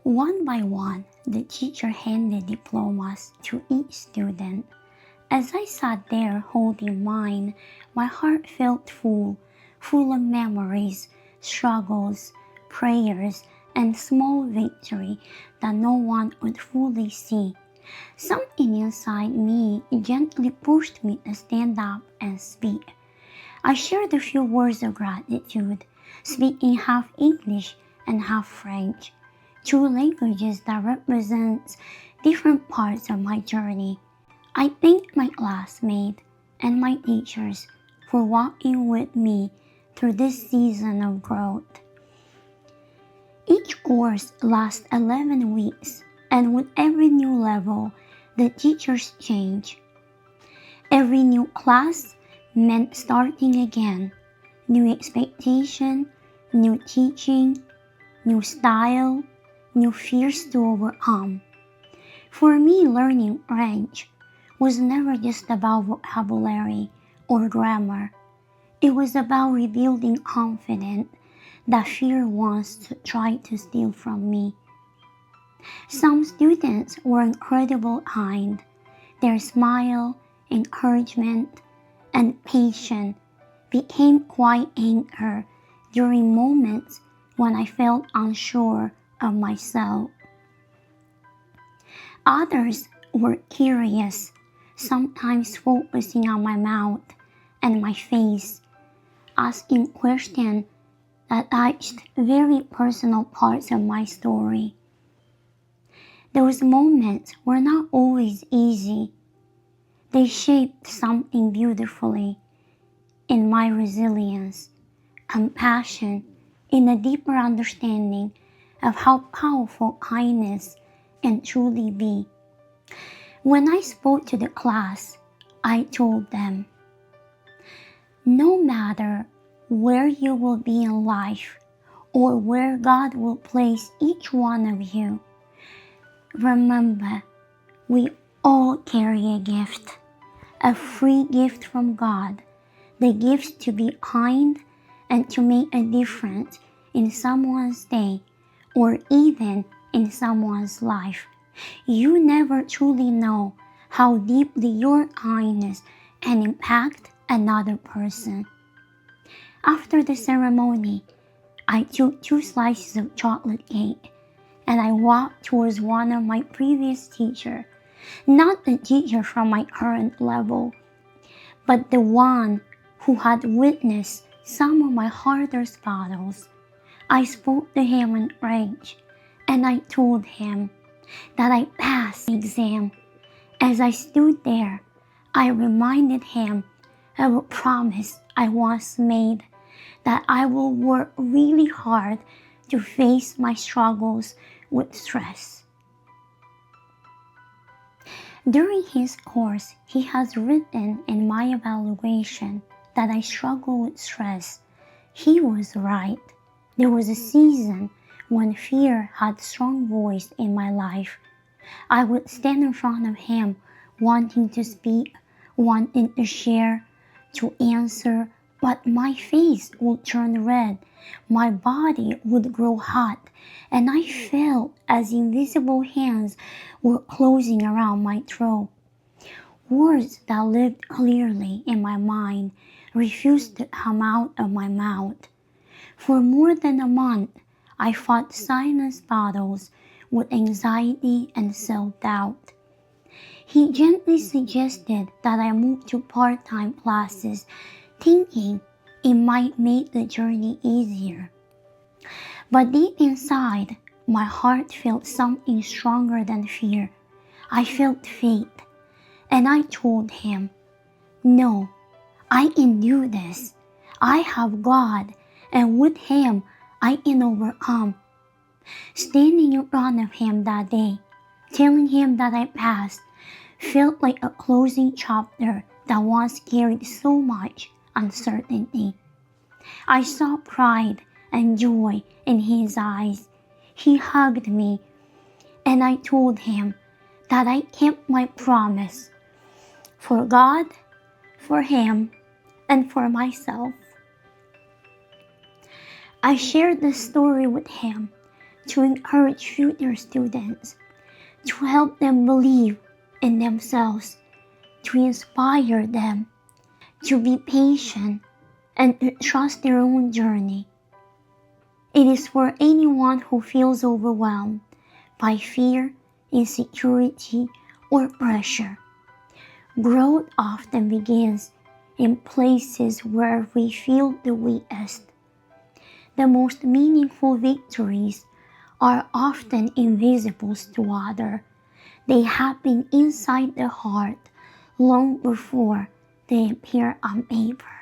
One by one, the teacher handed diplomas to each student. As I sat there holding mine, my heart felt full of memories, struggles, prayers, and small victory that no one would fully see. Something inside me gently pushed me to stand up and speak. I shared a few words of gratitude, speaking half English and half French, two languages that represent different parts of my journey. I thank my classmates and my teachers for walking with me through this season of growth. Each course lasts 11 weeks, and with every new level, the teachers change. Every new class meant starting again, new expectation, new teaching, new style, new fears to overcome. For me, learning French was never just about vocabulary or grammar. It was about rebuilding confidence that fear wants to try to steal from me. Some students were incredibly kind. Their smile, encouragement, and patience became quite anchor during moments when I felt unsure of myself. Others were curious, sometimes focusing on my mouth and my face, asking questions that touched very personal parts of my story. Those moments were not always easy. They shaped something beautifully in my resilience, compassion, in a deeper understanding of how powerful kindness can truly be. When I spoke to the class, I told them, no matter where you will be in life or where God will place each one of you, remember, we all carry a gift, a free gift from God, the gift to be kind and to make a difference in someone's day or even in someone's life. You never truly know how deeply your kindness can impact another person. After the ceremony, I took 2 slices of chocolate cake and I walked towards one of my previous teachers, not the teacher from my current level, but the one who had witnessed some of my hardest battles. I spoke to him in French and I told him that I passed the exam. As I stood there, I reminded him of a promise I once made that I will work really hard to face my struggles with stress. During his course, he has written in my evaluation that I struggle with stress. He was right. There was a season when fear had strong voice in my life. I would stand in front of him, wanting to speak, wanting to share, to answer, but my face would turn red, my body would grow hot, and I felt as invisible hands were closing around my throat. Words that lived clearly in my mind refused to come out of my mouth. For more than a month, I fought silent battles with anxiety and self-doubt. He gently suggested that I move to part-time classes, thinking it might make the journey easier. But deep inside, my heart felt something stronger than fear. I felt faith, and I told him, no, I can do this. I have God, and with Him, I can overcome. Standing in front of him that day, telling him that I passed, felt like a closing chapter that once carried so much uncertainty. I saw pride and joy in his eyes. He hugged me, and I told him that I kept my promise for God, for him, and for myself. I shared the story with him to encourage future students, to help them believe in themselves, to inspire them, to be patient, and to trust their own journey. It is for anyone who feels overwhelmed by fear, insecurity, or pressure. Growth often begins in places where we feel the weakest. The most meaningful victories are often invisible to others. They happen inside the heart long before they appear on paper.